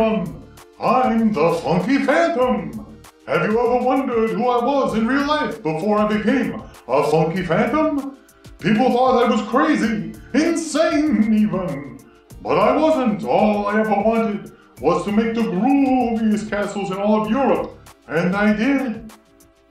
everyone! I'm the Funky Phantom! Have you ever wondered who I was in real life before I became a Funky Phantom? People thought I was crazy, insane even. But I wasn't. All I ever wanted was to make the grooviest castles in all of Europe. And I did.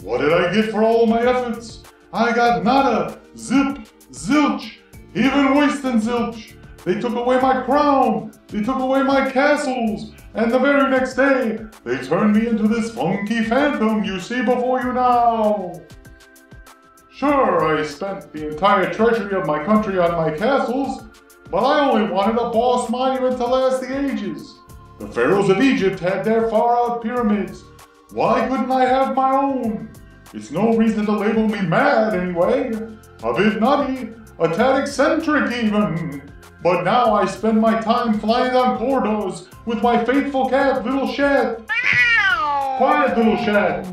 What did I get for all my efforts? I got nada, zip, zilch, even worse than zilch. They took away my crown, they took away my castles, and the very next day, they turned me into this funky phantom you see before you now. Sure, I spent the entire treasury of my country on my castles, but I only wanted a boss monument to last the ages. The pharaohs of Egypt had their far-out pyramids. Why couldn't I have my own? It's no reason to label me mad anyway. A bit nutty, a tad eccentric even. But now I spend my time flying on corridors with my faithful cat, Little Shat. Quiet, Little Shat.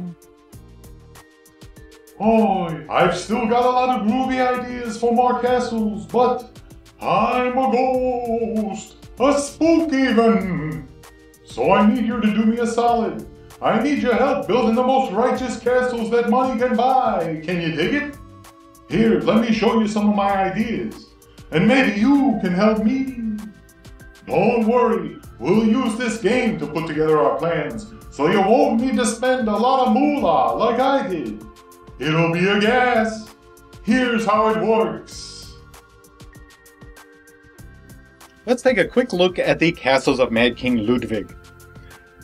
Oh, I've still got a lot of groovy ideas for more castles, but I'm a ghost, a spook even. So I need you to do me a solid. I need your help building the most righteous castles that money can buy. Can you dig it? Here, let me show you some of my ideas. And maybe you can help me. Don't worry, we'll use this game to put together our plans, so you won't need to spend a lot of moolah like I did. It'll be a gas. Here's how it works. Let's take a quick look at the castles of Mad King Ludwig.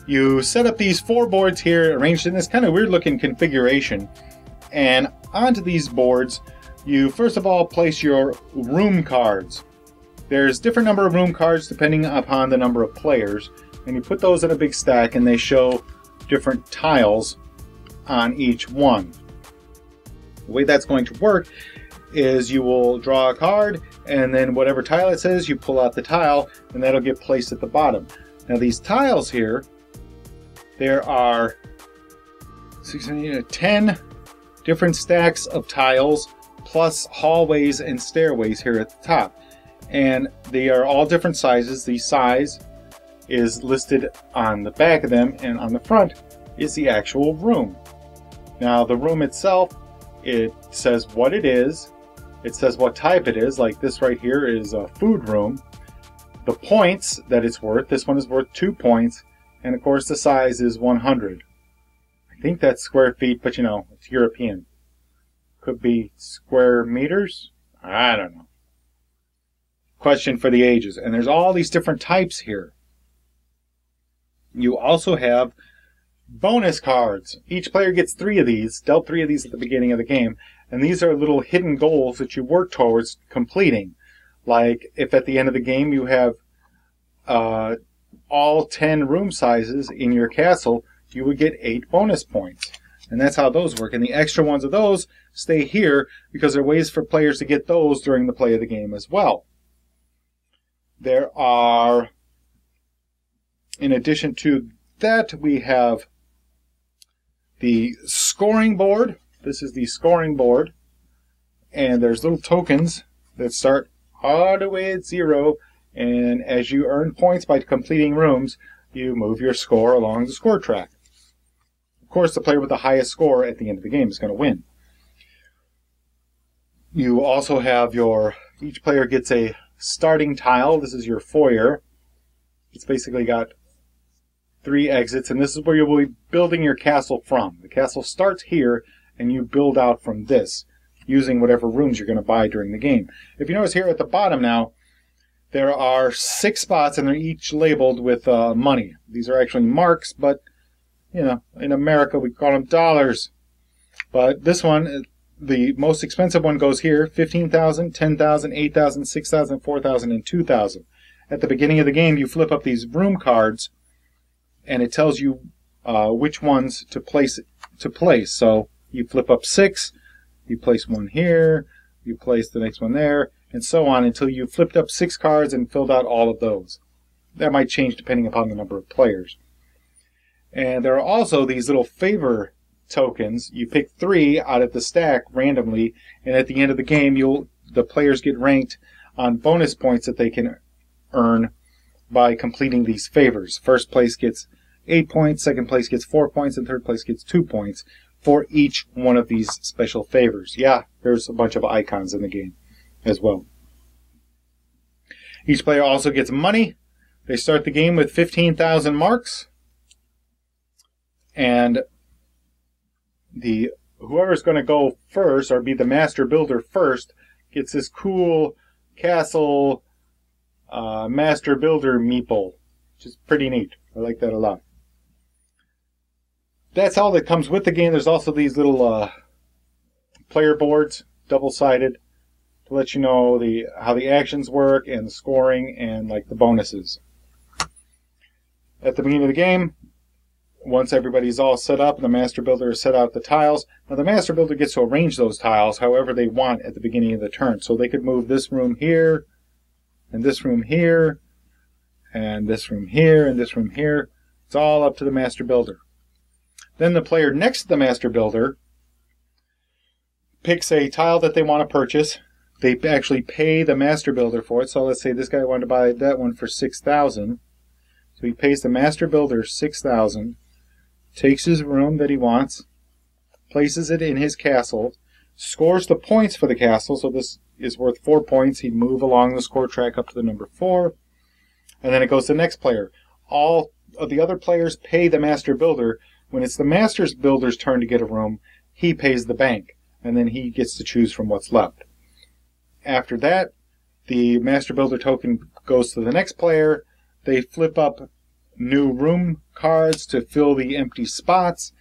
You set up these 4 boards here, arranged in this kind of weird looking configuration, and onto these boards you first of all place your room cards. There's different number of room cards depending upon the number of players, and you put those in a big stack and they show different tiles on each one. The way that's going to work is you will draw a card, and then whatever tile it says, you pull out the tile, and that'll get placed at the bottom. Now these tiles here, there are 10 different stacks of tiles, plus hallways and stairways here at the top. And they are all different sizes. The size is listed on the back of them, and on the front is the actual room. Now the room itself, it says what it is, it says what type it is, like this right here is a food room. The points that it's worth, this one is worth 2 points, and of course the size is 100. I think that's square feet, but you know, it's European. Could be square meters? I don't know. Question for the ages. And there's all these different types here. You also have bonus cards. Each player gets 3 of these, dealt 3 of these at the beginning of the game, and these are little hidden goals that you work towards completing. Like if at the end of the game you have all 10 room sizes in your castle, you would get 8 bonus points. And that's how those work. And the extra ones of those stay here because there are ways for players to get those during the play of the game as well. There are, in addition to that, we have the scoring board. This is the scoring board. And there's little tokens that start all the way at 0. And as you earn points by completing rooms, you move your score along the score track. Of course, the player with the highest score at the end of the game is going to win. You also have each player gets a starting tile. This is your foyer. It's basically got 3 exits, and this is where you will be building your castle from. The castle starts here, and you build out from this, using whatever rooms you're going to buy during the game. If you notice here at the bottom now, there are 6 spots, and they're each labeled with money. These are actually marks, but you know, in America we call them dollars. But this one, the most expensive one goes here, 15,000, 10,000, 8,000, 6,000, 4,000, and 2,000. At the beginning of the game, you flip up these room cards, and it tells you which ones to place. So you flip up 6, you place one here, you place the next one there, and so on until you flipped up 6 cards and filled out all of those. That might change depending upon the number of players. And there are also these little favor tokens. You pick 3 out of the stack randomly, and at the end of the game, the players get ranked on bonus points that they can earn by completing these favors. First place gets 8 points, second place gets 4 points, and third place gets 2 points for each one of these special favors. Yeah, there's a bunch of icons in the game as well. Each player also gets money. They start the game with 15,000 marks. And whoever's going to go first, or be the master builder first, gets this cool castle master builder meeple, which is pretty neat. I like that a lot. That's all that comes with the game. There's also these little player boards, double-sided, to let you know how the actions work and the scoring and like the bonuses. At the beginning of the game, once everybody's all set up and the master builder has set out the tiles, now the master builder gets to arrange those tiles however they want at the beginning of the turn. So they could move this room here, and this room here, and this room here, and this room here. It's all up to the master builder. Then the player next to the master builder picks a tile that they want to purchase. They actually pay the master builder for it. So let's say this guy wanted to buy that one for 6,000. So he pays the master builder 6,000, takes his room that he wants, places it in his castle, scores the points for the castle. So this is worth 4 points. He'd move along the score track up to the number 4. And then it goes to the next player. All of the other players pay the master builder. When it's the master builder's turn to get a room, he pays the bank. And then he gets to choose from what's left. After that, the master builder token goes to the next player. They flip up new room cards to fill the empty spots.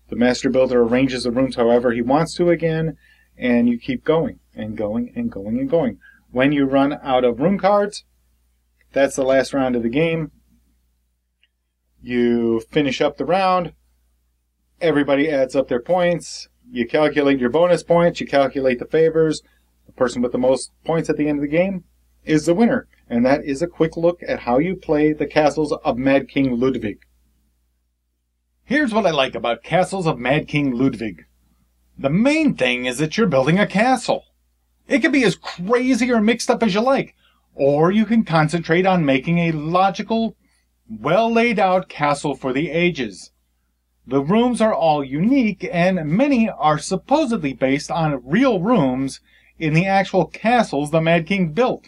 The master builder arranges the rooms however he wants to again, and you keep going and going and going and going. When you run out of room cards, that's the last round of the game. You finish up the round. Everybody adds up their points. You calculate your bonus points. You calculate the favors. The person with the most points at the end of the game is the winner. And that is a quick look at how you play the Castles of Mad King Ludwig. Here's what I like about Castles of Mad King Ludwig. The main thing is that you're building a castle. It can be as crazy or mixed up as you like, or you can concentrate on making a logical, well laid out castle for the ages. The rooms are all unique, and many are supposedly based on real rooms in the actual castles the Mad King built.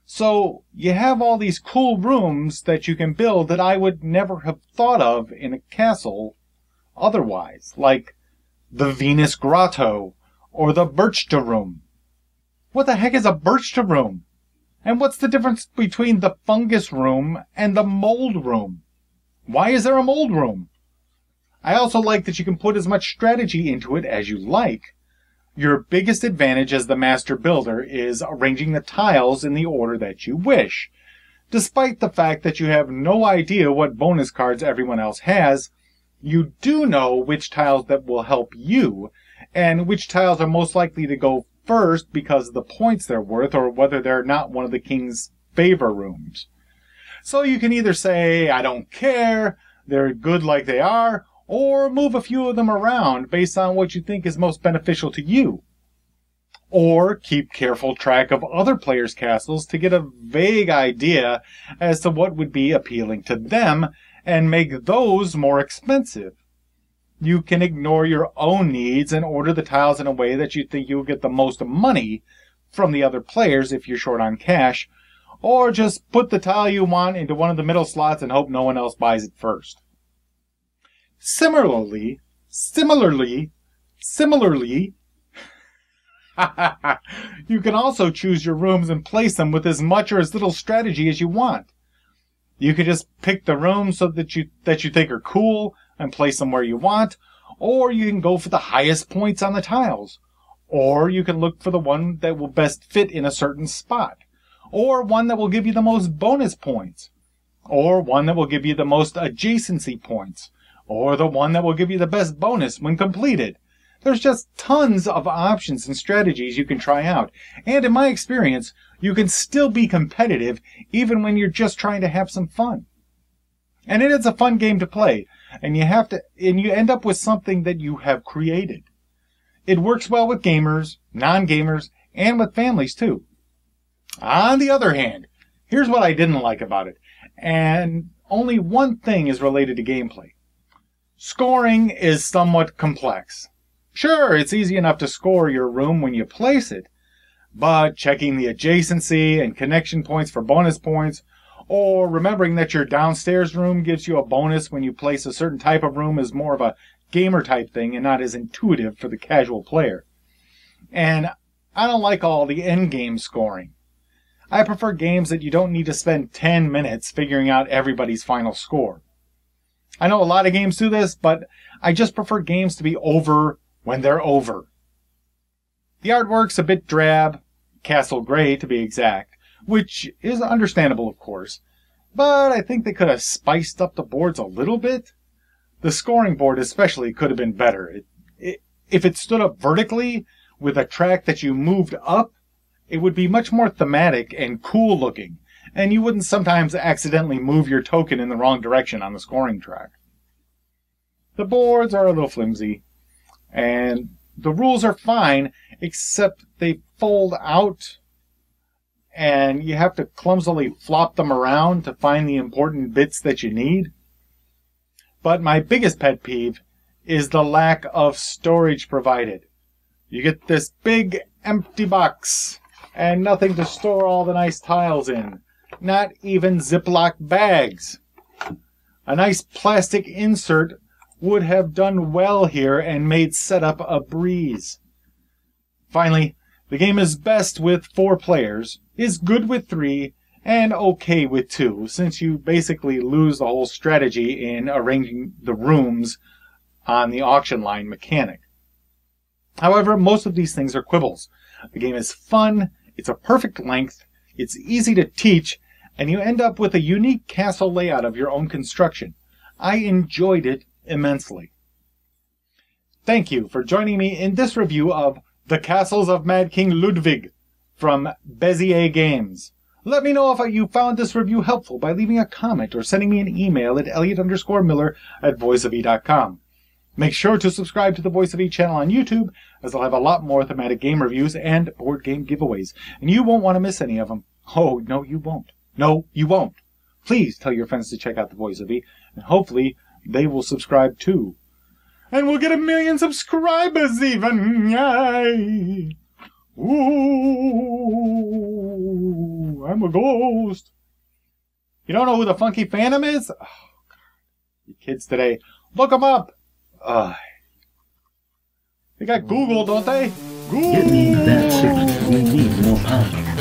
So you have all these cool rooms that you can build that I would never have thought of in a castle otherwise, like the Venus Grotto or the Birchta Room. What the heck is a Birchta Room? And what's the difference between the Fungus Room and the Mold Room? Why is there a Mold Room? I also like that you can put as much strategy into it as you like. Your biggest advantage as the master builder is arranging the tiles in the order that you wish. Despite the fact that you have no idea what bonus cards everyone else has, you do know which tiles that will help you, and which tiles are most likely to go first because of the points they're worth, or whether they're not one of the king's favor rooms. So you can either say, I don't care, they're good like they are, or move a few of them around based on what you think is most beneficial to you. Or keep careful track of other players' castles to get a vague idea as to what would be appealing to them and make those more expensive. You can ignore your own needs and order the tiles in a way that you think you'll get the most money from the other players if you're short on cash, or just put the tile you want into one of the middle slots and hope no one else buys it first. Similarly, you can also choose your rooms and place them with as much or as little strategy as you want. You can just pick the rooms so that you think are cool and place them where you want, or you can go for the highest points on the tiles, or you can look for the one that will best fit in a certain spot, or one that will give you the most bonus points, or one that will give you the most adjacency points, or the one that will give you the best bonus when completed. There's just tons of options and strategies you can try out. And in my experience, you can still be competitive even when you're just trying to have some fun. And it is a fun game to play, and you end up with something that you have created. It works well with gamers, non-gamers, and with families too. On the other hand, here's what I didn't like about it. and only one thing is related to gameplay. Scoring is somewhat complex. Sure, it's easy enough to score your room when you place it, but checking the adjacency and connection points for bonus points, or remembering that your downstairs room gives you a bonus when you place a certain type of room is more of a gamer type thing and not as intuitive for the casual player. And I don't like all the endgame scoring. I prefer games that you don't need to spend 10 minutes figuring out everybody's final score. I know a lot of games do this, but I just prefer games to be over when they're over. The artwork's a bit drab, castle gray to be exact, which is understandable, of course, but I think they could have spiced up the boards a little bit. The scoring board especially could have been better. If it stood up vertically with a track that you moved up, it would be much more thematic and cool looking, and you wouldn't sometimes accidentally move your token in the wrong direction on the scoring track. The boards are a little flimsy, and the rules are fine, except they fold out, and you have to clumsily flop them around to find the important bits that you need. But my biggest pet peeve is the lack of storage provided. You get this big empty box, and nothing to store all the nice tiles in. Not even Ziploc bags. A nice plastic insert would have done well here and made setup a breeze. Finally, the game is best with 4 players, is good with 3, and okay with 2, since you basically lose the whole strategy in arranging the rooms on the auction line mechanic. However, most of these things are quibbles. The game is fun, it's a perfect length, it's easy to teach, and you end up with a unique castle layout of your own construction. I enjoyed it immensely. Thank you for joining me in this review of The Castles of Mad King Ludwig from Bezier Games. Let me know if you found this review helpful by leaving a comment or sending me an email at elliot_miller@voiceofe.com. Make sure to subscribe to the Voice of E channel on YouTube, as I'll have a lot more thematic game reviews and board game giveaways, and you won't want to miss any of them. Oh, no, you won't. No, you won't. Please tell your friends to check out the Voice of E, and hopefully they will subscribe too. And we'll get 1 million subscribers even! Yay! Ooh, I'm a ghost. You don't know who the Funky Phantom is? Oh, God. You kids today, look them up! They got Google, don't they? Google! Get me that 6 we need more power.